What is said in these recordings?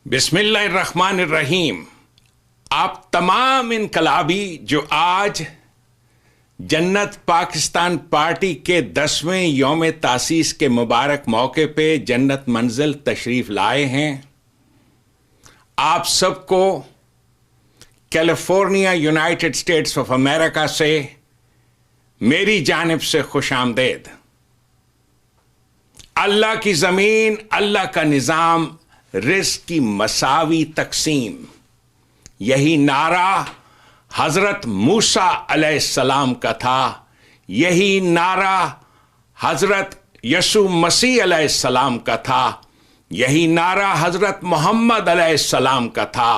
बिस्मिल्लाहिर्रहमानिर्रहीम। आप तमाम इनकलाबी जो आज जन्नत पाकिस्तान पार्टी के 10वें यौम तासीस के मुबारक मौके पे जन्नत मंजिल तशरीफ़ लाए हैं, आप सबको California United states of America से मेरी जानिब से खुश आमदेद। अल्लाह की ज़मीन, अल्लाह का निज़ाम, रिज़्क़ की मसावी तकसीम, यही नारा हज़रत मूसा अलैहिस्सलाम का था। यही नारा हज़रत यसू मसीह अलैहिस्सलाम का था। यही नारा हज़रत मोहम्मद अलैहिस्सलाम का था।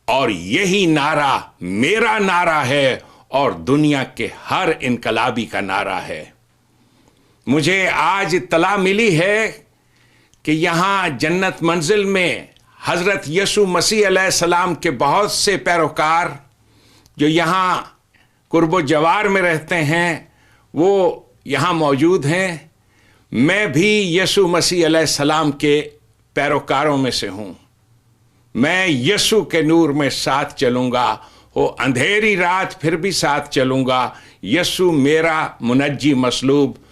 और यही नारा मेरा नारा है और दुनिया के हर इनकलाबी का नारा है। मुझे आज इत्तला मिली है कि यहाँ जन्नत मंजिल में हज़रत यसू मसीह अलैहिस्सलाम के बहुत से पैरोकार जो यहाँ कुर्बो जवार में रहते हैं, वो यहाँ मौजूद हैं। मैं भी यसू मसीह अलैहिस्सलाम के पैरोकारों में से हूँ। मैं यसू के नूर में साथ चलूँगा, वो अंधेरी रात फिर भी साथ चलूँगा। यसू मेरा मुनज्जी मसलूब।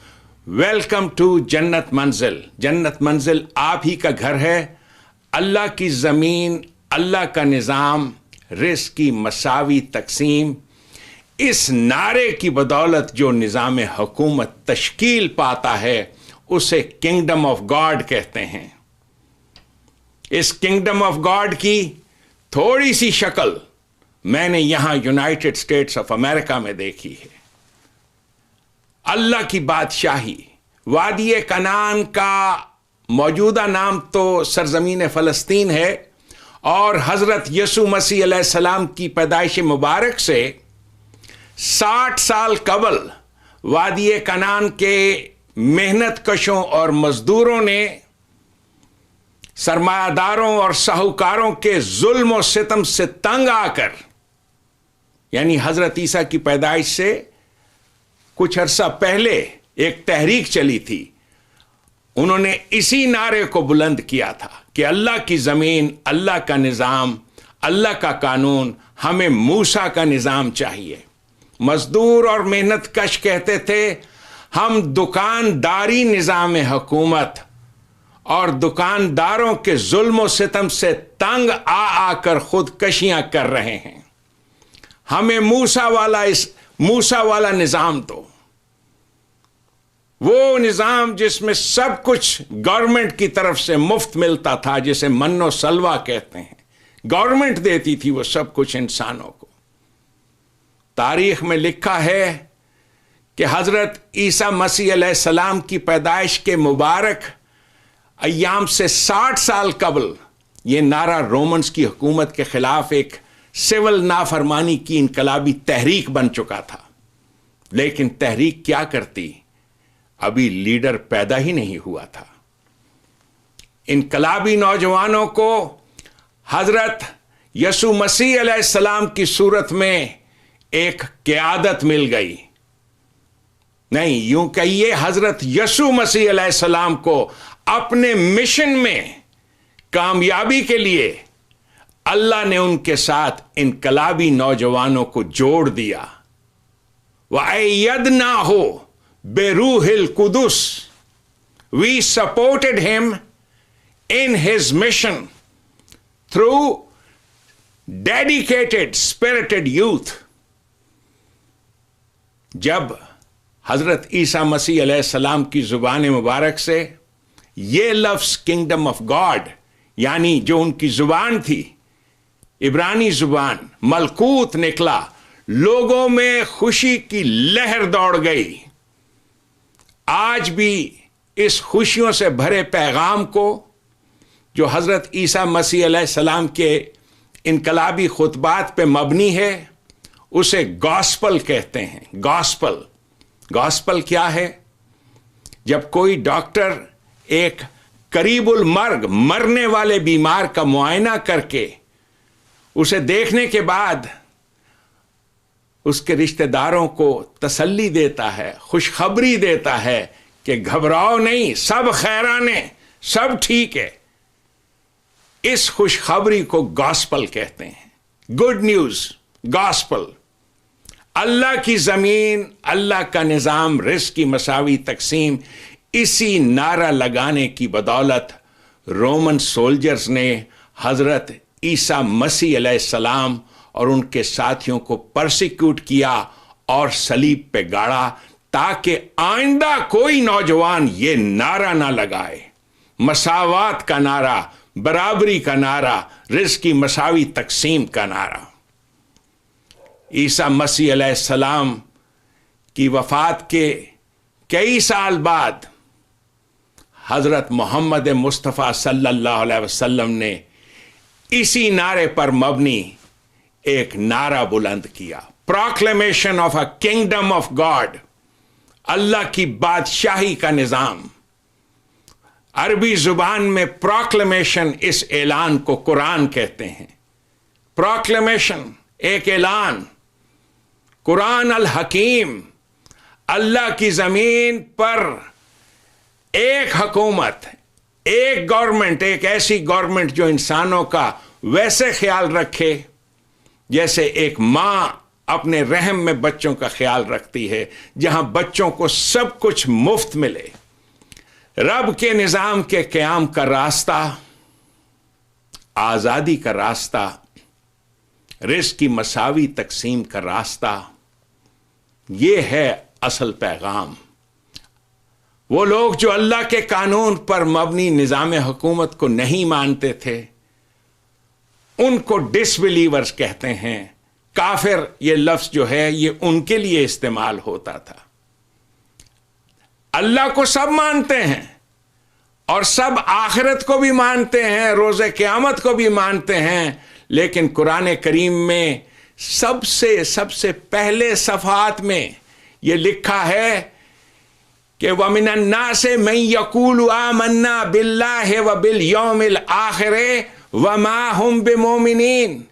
वेलकम टू जन्नत मंजिल। जन्नत मंजिल आप ही का घर है। अल्लाह की ज़मीन, अल्लाह का निज़ाम, रिज़्क़ की मसावी तकसीम, इस नारे की बदौलत जो निज़ाम हुकूमत तश्कील पाता है उसे किंगडम ऑफ गॉड कहते हैं। इस किंगडम ऑफ गॉड की थोड़ी सी शक्ल मैंने यहाँ यूनाइटेड स्टेट्स ऑफ अमेरिका में देखी है। अल्लाह की बादशाही। वादी कनान का मौजूदा नाम तो सरजमीन फ़लस्तीन है और हज़रत यसू मसीह अलैहिस्सलाम की पैदाइश मुबारक से 60 साल कबल वादी कनान के मेहनत कशों और मज़दूरों ने सरमायादारों और साहूकारों के जुल्म और सितम से तंग आकर, यानी हज़रत ईसा की पैदाइश से कुछ अरसा पहले एक तहरीक चली थी। उन्होंने इसी नारे को बुलंद किया था कि अल्लाह की ज़मीन, अल्लाह का निज़ाम, अल्लाह का कानून, हमें मूसा का निज़ाम चाहिए। मज़दूर और मेहनत कश कहते थे हम दुकानदारी निज़ाम हुकूमत और दुकानदारों के जुल्म और सितम से तंग आकर खुदकशियां कर रहे हैं। हमें मूसा वाला निज़ाम दो, वो निज़ाम जिसमें सब कुछ गवर्नमेंट की तरफ से मुफ्त मिलता था, जिसे मन्नो सलवा कहते हैं। गवर्नमेंट देती थी वो सब कुछ इंसानों को। तारीख में लिखा है कि हज़रत ईसा मसीह अलैहिस्सलाम की पैदाइश के मुबारक अय्याम से 60 साल कबल ये नारा रोमन्स की हुकूमत के खिलाफ एक सिविल नाफरमानी की इनकलाबी तहरीक बन चुका था। लेकिन तहरीक क्या करती, अभी लीडर पैदा ही नहीं हुआ था। इनकलाबी नौजवानों को हज़रत यसू मसीह अलैहिस्सलाम की सूरत में एक क़यादत मिल गई। नहीं, यूं कहिए हज़रत यसू मसीह अलैहिस्सलाम को अपने मिशन में कामयाबी के लिए अल्लाह ने उनके साथ इनकलाबी नौजवानों को जोड़ दिया। वअय्यदना हो बेरूहिल कुदुस, we supported him in his mission through dedicated spirited youth. जब हज़रत ईसा मसीह अलैहिस्सलाम की ज़ुबान मुबारक से ये लफ्ज़ किंगडम ऑफ गॉड, यानी जो उनकी ज़ुबान थी, इब्रानी ज़ुबान मलकूत निकला, लोगों में खुशी की लहर दौड़ गई। आज भी इस खुशियों से भरे पैगाम को जो हज़रत ईसा मसीह अलैहिस्सलाम के इनकलाबी खुतबात पे मबनी है, उसे गॉस्पल कहते हैं। गॉस्पल क्या है? जब कोई डॉक्टर एक करीबुल मर्ग, मरने वाले बीमार का मुआयना करके उसे देखने के बाद उसके रिश्तेदारों को तसल्ली देता है, खुशखबरी देता है कि घबराओ नहीं, सब खैराने, सब ठीक है, इस खुशखबरी को गॉस्पल कहते हैं, गुड न्यूज, गॉस्पल। अल्लाह की ज़मीन, अल्लाह का निज़ाम, रिज़्क़ की मसावी तकसीम, इसी नारा लगाने की बदौलत रोमन सोल्जर्स ने हज़रत ईसा मसीह अलैहिस्सलाम और उनके साथियों को परसिक्यूट किया और सलीब पे गाड़ा, ताकि आइंदा कोई नौजवान ये नारा ना लगाए, मसावात का नारा, बराबरी का नारा, रिज़्क़ की मसावी तकसीम का नारा। ईसा मसीह अलैहिस्सलाम की वफ़ात के कई साल बाद हज़रत मोहम्मद मुस्तफ़ा सल्लल्लाहु अलैहि वसल्लम ने इसी नारे पर मबनी एक नारा बुलंद किया, proclamation of a kingdom of God, अल्लाह की बादशाही का निज़ाम। अरबी जुबान में प्रोक्लेमेशन, इस ऐलान को कुरान कहते हैं। प्रोक्लेमेशन, एक ऐलान। कुरान अल हकीम, अल्लाह की ज़मीन पर एक हुकूमत, एक गवर्नमेंट, एक ऐसी गवर्नमेंट जो इंसानों का वैसे ख्याल रखे जैसे एक माँ अपने रहम में बच्चों का ख्याल रखती है, जहां बच्चों को सब कुछ मुफ्त मिले। रब के निज़ाम के क़याम का रास्ता, आज़ादी का रास्ता, रिज़्क़ की मसावी तकसीम का रास्ता, ये है असल पैगाम। वो लोग जो अल्लाह के कानून पर मबनी निज़ाम हुकूमत को नहीं मानते थे, उनको डिसबिलीवर्स कहते हैं। काफिर ये लफ्ज़ जो है ये उनके लिए इस्तेमाल होता था। अल्लाह को सब मानते हैं और सब आखिरत को भी मानते हैं, रोज़े क़यामत को भी मानते हैं, लेकिन कुरान करीम में सबसे पहले सफ़ात में ये लिखा है कि वमिनन नासे मन यक़ूलु आमन्ना बिल्लाहि व बिल यौमिल आखिर व मा हुम बिमुमिनीन,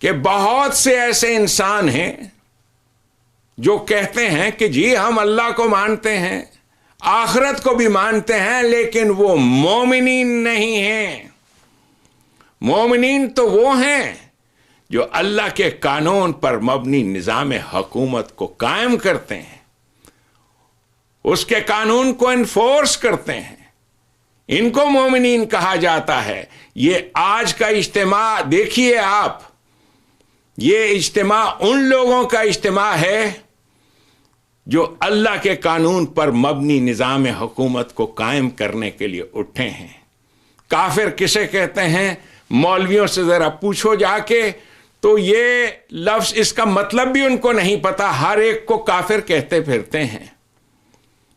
कि बहुत से ऐसे इंसान हैं जो कहते हैं कि जी हम अल्लाह को मानते हैं, आखिरत को भी मानते हैं, लेकिन वो मोमिनीन नहीं हैं। मोमिनीन तो वो हैं जो अल्लाह के कानून पर मबनी निज़ाम हुकूमत को कायम करते हैं, उसके कानून को इन्फोर्स करते हैं। इनको मोमिनीन कहा जाता है। ये आज का इज्तिमा देखिए आप, ये इज्तिमा उन लोगों का इज्तिमा है जो अल्लाह के कानून पर मबनी निज़ाम हुकूमत को कायम करने के लिए उठे हैं। काफिर किसे कहते हैं? मौलवियों से ज़रा पूछो जाके, तो ये लफ्ज़, इसका मतलब भी उनको नहीं पता, हर एक को काफिर कहते फिरते हैं।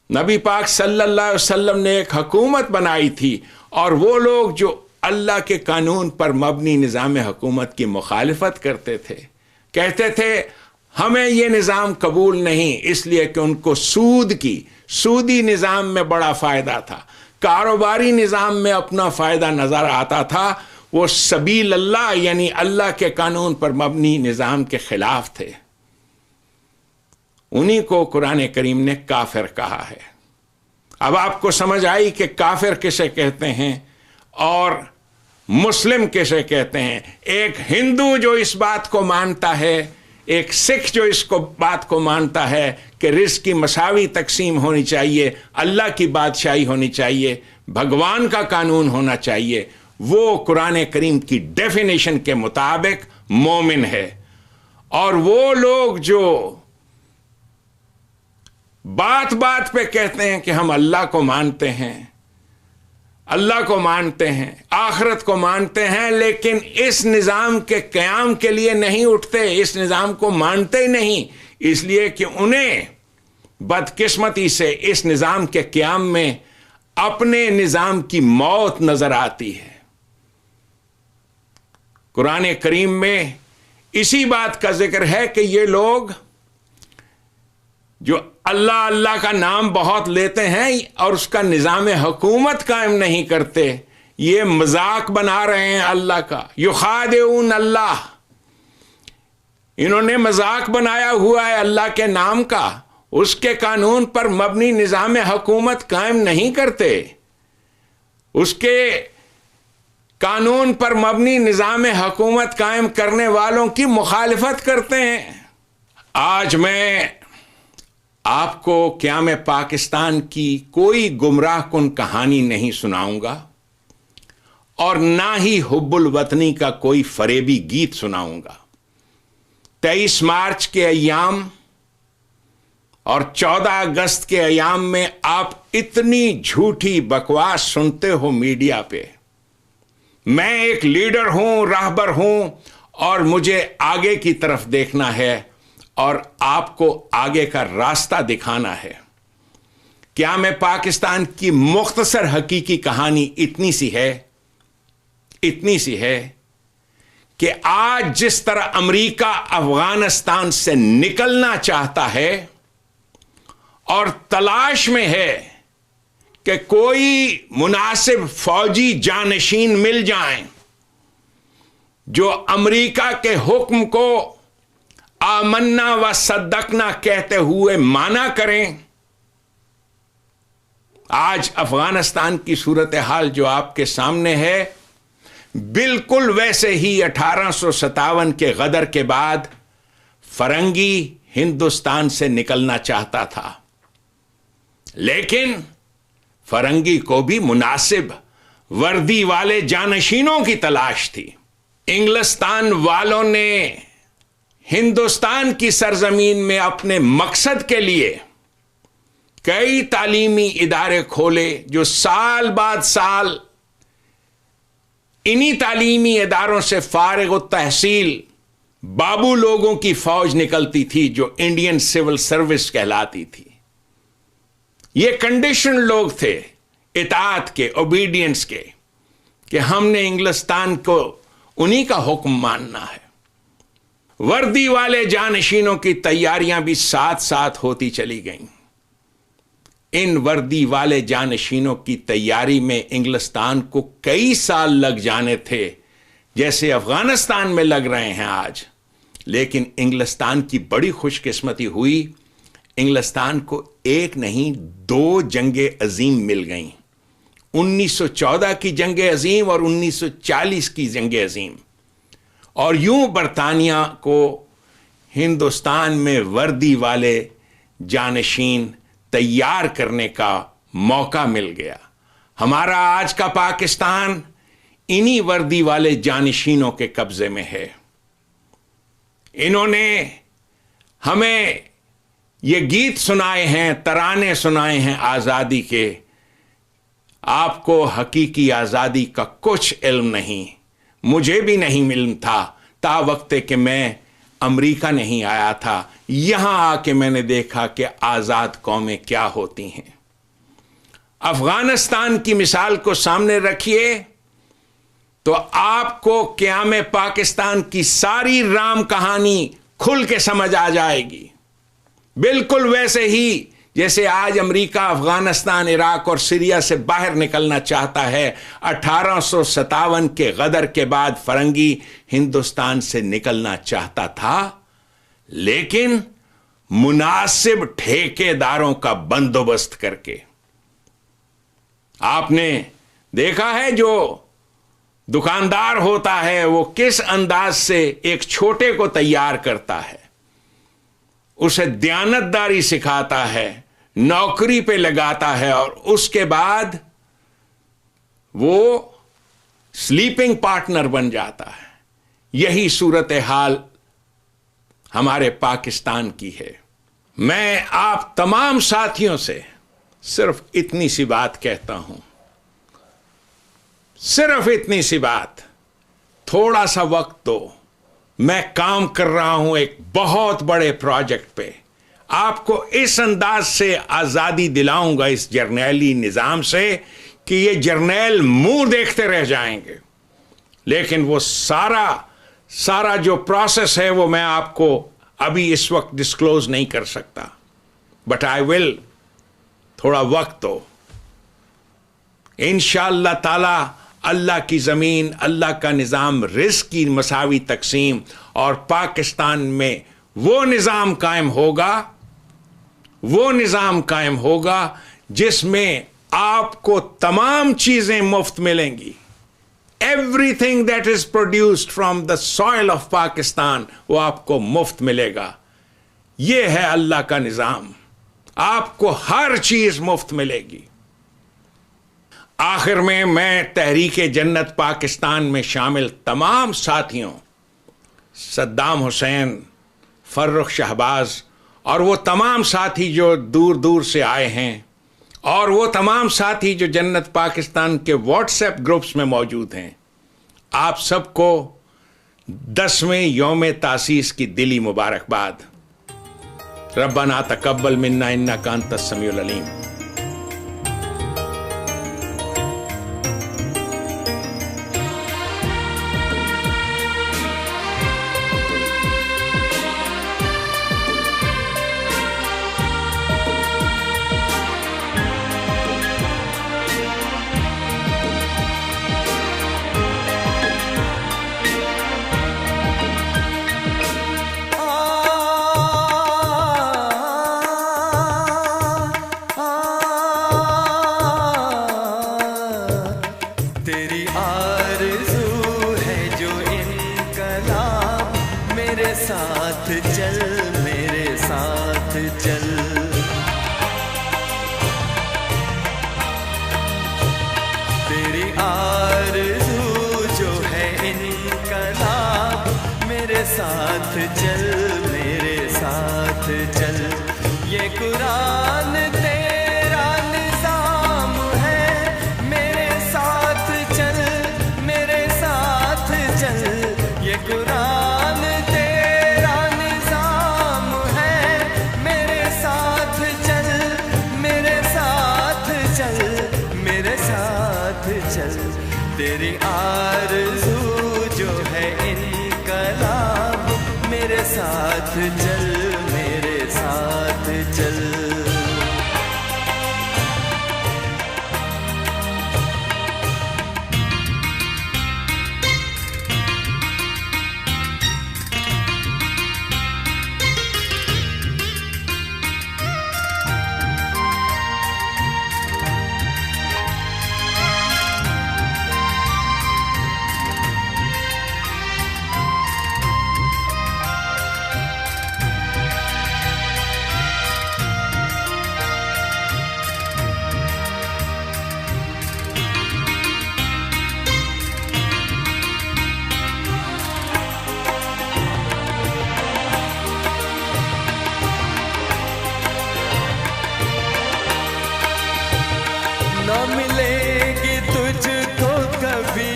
नबी पाक सल्लल्लाहु अलैहि वसल्लम ने एक हुकूमत बनाई थी, और वो लोग जो अल्लाह के कानून पर मबनी निज़ाम हुकूमत की मुखालिफत करते थे, कहते थे हमें ये निज़ाम कबूल नहीं, इसलिए कि उनको सूदी निज़ाम में बड़ा फ़ायदा था, कारोबारी निज़ाम में अपना फ़ायदा नज़र आता था। वो सबील अल्लाह यानी अल्लाह के कानून पर मबनी निज़ाम के ख़िलाफ़ थे। उन्हीं को कुरान करीम ने काफिर कहा है। अब आपको समझ आई कि काफिर किसे कहते हैं और मुस्लिम किसे कहते हैं। एक हिंदू जो इस बात को मानता है, एक सिख जो इसको बात को मानता है कि रिज़्क़ की मसावी तकसीम होनी चाहिए, अल्लाह की बादशाही होनी चाहिए, भगवान का कानून होना चाहिए, वो कुरान करीम की डेफिनेशन के मुताबिक मोमिन है। और वो लोग जो बात बात पे कहते हैं कि हम अल्लाह को मानते हैं, अल्लाह को मानते हैं, आखिरत को मानते हैं, लेकिन इस निज़ाम के क़याम के लिए नहीं उठते, इस निज़ाम को मानते ही नहीं, इसलिए कि उन्हें बदकिस्मती से इस निज़ाम के क़याम में अपने निज़ाम की मौत नज़र आती है। कुरान करीम में इसी बात का जिक्र है कि ये लोग जो अल्लाह अल्लाह का नाम बहुत लेते हैं और उसका निज़ाम हुकूमत कायम नहीं करते, ये मजाक बना रहे हैं अल्लाह का। युखादिऊन अल्लाह, इन्होंने मजाक बनाया हुआ है अल्लाह के नाम का, उसके कानून पर मबनी निज़ाम हुकूमत कायम नहीं करते, उसके कानून पर मबनी निज़ाम हुकूमत कायम करने वालों की मुखालिफत करते हैं। आज मैं आपको क़याम पाकिस्तान की कोई गुमराह कुन कहानी नहीं सुनाऊंगा और ना ही हुब्बुल वतनी का कोई फरेबी गीत सुनाऊंगा। 23 मार्च के अय्याम और 14 अगस्त के अय्याम में आप इतनी झूठी बकवास सुनते हो मीडिया पे। मैं एक लीडर हूं, राहबर हूं और मुझे आगे की तरफ देखना है और आपको आगे का रास्ता दिखाना है। क्या मैं पाकिस्तान की मुख्तसर हकीकी कहानी इतनी सी है कि आज जिस तरह अमेरिका अफगानिस्तान से निकलना चाहता है और तलाश में है कि कोई मुनासिब फौजी जानशीन मिल जाएं जो अमेरिका के हुक्म को आमन्ना व सद्दकना कहते हुए माना करें। आज अफगानिस्तान की सूरत हाल जो आपके सामने है बिल्कुल वैसे ही 1857 के गदर के बाद फरंगी हिंदुस्तान से निकलना चाहता था, लेकिन फरंगी को भी मुनासिब वर्दी वाले जानशीनों की तलाश थी। इंग्लिस्तान वालों ने हिंदुस्तान की सरजमीन में अपने मकसद के लिए कई तालीमी इदारे खोले जो साल बाद साल इन्हीं तालीमी इदारों से फारिग तहसील बाबू लोगों की फौज निकलती थी जो इंडियन सिविल सर्विस कहलाती थी। ये कंडीशन लोग थे इताअत के, ओबीडियंस के, कि हमने इंग्लिस्तान को उन्हीं का हुक्म मानना है। वर्दी वाले जानशीनों की तैयारियां भी साथ साथ होती चली गईं। इन वर्दी वाले जानशीनों की तैयारी में इंग्लिस्तान को कई साल लग जाने थे, जैसे अफगानिस्तान में लग रहे हैं आज। लेकिन इंग्लिस्तान की बड़ी खुशकिस्मती हुई, इंग्लिस्तान को एक नहीं 2 जंगे अजीम मिल गईं। 1914 की जंगे अजीम और 1940 की जंगे अजीम। और यूं बरतानिया को हिंदुस्तान में वर्दी वाले जानशीन तैयार करने का मौका मिल गया। हमारा आज का पाकिस्तान इन्हीं वर्दी वाले जानशीनों के कब्जे में है। इन्होंने हमें ये गीत सुनाए हैं, तराने सुनाए हैं आज़ादी के। आपको हकीकी आज़ादी का कुछ इल्म नहीं, मुझे भी नहीं मिल्म था ता वक्ते कि मैं अमेरिका नहीं आया था। यहां आके मैंने देखा कि आज़ाद कौमें क्या होती हैं। अफगानिस्तान की मिसाल को सामने रखिए तो आपको क़याम पाकिस्तान की सारी राम कहानी खुल के समझ आ जाएगी। बिल्कुल वैसे ही जैसे आज अमेरिका अफगानिस्तान, इराक और सीरिया से बाहर निकलना चाहता है। 1857 के गदर के बाद फरंगी हिंदुस्तान से निकलना चाहता था, लेकिन मुनासिब ठेकेदारों का बंदोबस्त करके। आपने देखा है जो दुकानदार होता है वो किस अंदाज से एक छोटे को तैयार करता है, उसे दयानतदारी सिखाता है, नौकरी पे लगाता है और उसके बाद वो स्लीपिंग पार्टनर बन जाता है। यही सूरत हाल हमारे पाकिस्तान की है। मैं आप तमाम साथियों से सिर्फ इतनी सी बात कहता हूं, सिर्फ इतनी सी बात, थोड़ा सा वक्त दो। मैं काम कर रहा हूं एक बहुत बड़े प्रोजेक्ट पे। आपको इस अंदाज से आज़ादी दिलाऊंगा इस जर्नैली निज़ाम से कि ये जर्नैल मुंह देखते रह जाएंगे। लेकिन वो सारा जो प्रोसेस है वो मैं आपको अभी इस वक्त डिस्क्लोज नहीं कर सकता, बट आई विल। थोड़ा वक्त दो, इंशाअल्लाह ताला अल्लाह की ज़मीन, अल्लाह का निज़ाम, रिज़्क़ की मसावी तकसीम और पाकिस्तान में वो निज़ाम कायम होगा जिसमें आपको तमाम चीज़ें मुफ्त मिलेंगी। Everything that is produced from the soil of Pakistan वो आपको मुफ्त मिलेगा। ये है अल्लाह का निजाम, आपको हर चीज मुफ्त मिलेगी। आखिर में मैं तहरीक जन्नत पाकिस्तान में शामिल तमाम साथियों, सद्दाम हुसैन, फर्रुख शहबाज और वो तमाम साथी जो दूर दूर से आए हैं, और वो तमाम साथी जो जन्नत पाकिस्तान के व्हाट्सएप ग्रुप्स में मौजूद हैं, आप सबको 10वें यौम तासीस की दिली मुबारकबाद। रब्बना तकब्बल मिन्ना इन्नका अंतस समीउल अलीम। साथ चल, मेरे साथ चल। तेरी आरज़ू जो है इनकलाब, मेरे साथ चल, मेरे साथ चल। ये कुरान तेरा निज़ाम है, मेरे साथ चल, मेरे साथ चल। ये कुरान तेरी आरज़ू जो है इनकलाब, मेरे साथ चल, मेरे साथ चल। न मिलेगी तुझको कभी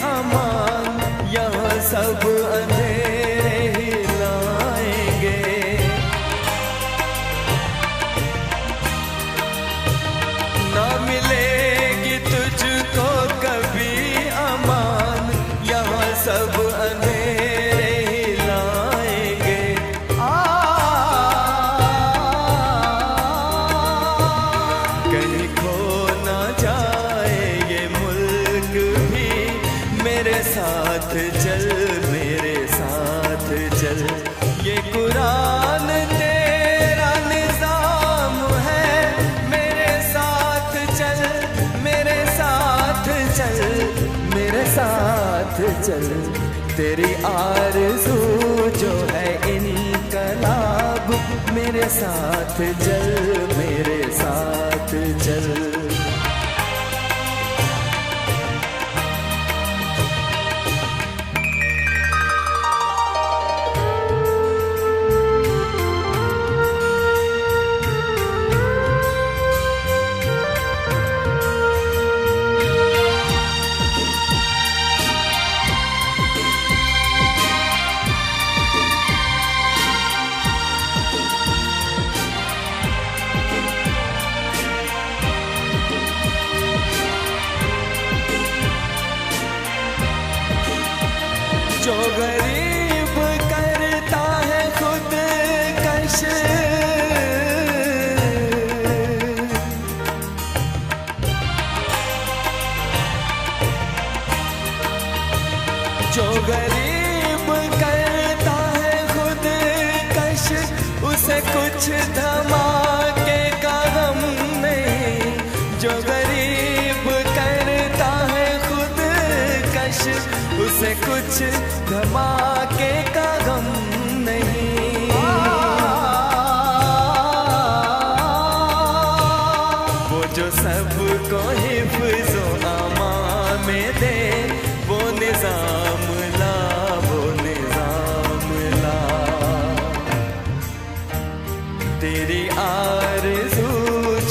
अमान, यहाँ सब अंधेरे ही लाएंगे। न मिलेगी तुझको कभी अमान, यहाँ सब अंधेरे ही लाएंगे। कहीं खो साथ चल, मेरे साथ चल। ये कुरान तेरा निज़ाम है, मेरे साथ चल, मेरे साथ चल, मेरे साथ चल। तेरी आरज़ू जो है इनकलाब, मेरे साथ चल, मेरे साथ चल। जो गरीब करता है खुद कश, जो गरीब करता है खुद कश, उसे कुछ धमाके का गम नहीं। जो गरीब करता है खुद कश, उसे कुछ धमाके का गम नहीं। वो जो सबको हिफ्ज़ो अमान में दे, वो निज़ाम ला, वो निज़ाम ला। तेरी आरज़ू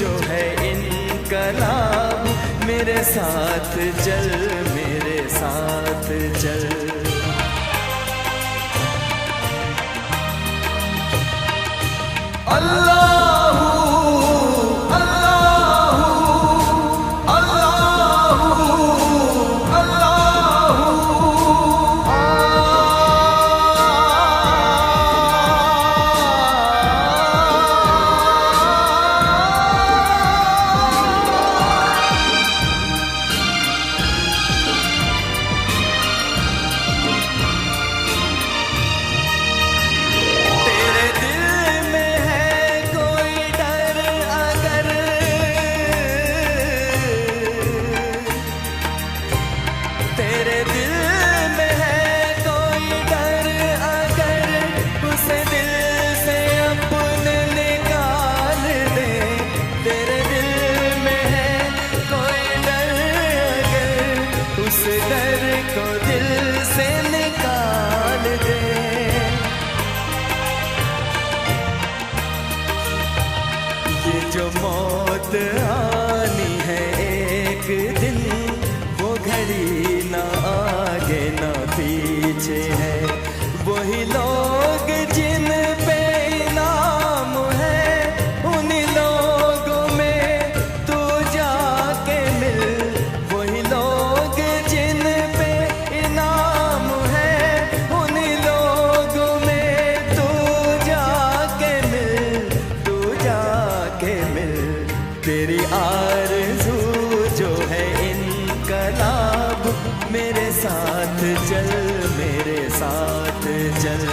जो है इनकलाब, मेरे साथ चल, मेरे साथ चल। अल्लाहू अल्लाहू अल्लाहू अल्लाहू। तेरे दिल में है कोई डर अगर, तेरे दिल में है कोई डर अगर, उसे दिल से अपने निकाल दे। तेरे दिल में है कोई डर अगर, उस डर को दिल से निकाल दे। ये जो मौत आनी है एक दिन, वो घड़ी ना आगे ना पीछे है। वही लोग जिन पे इनाम है, उन्हीं लोगों में तू जाके मिल। वही लोग जिन पे इनाम है, उन्हीं लोगों में तू जाके मिल, तू जाके मिल। तेरी आरज़ू जो है इनकलाब, मेरे साथ चल, मेरे साथ चल।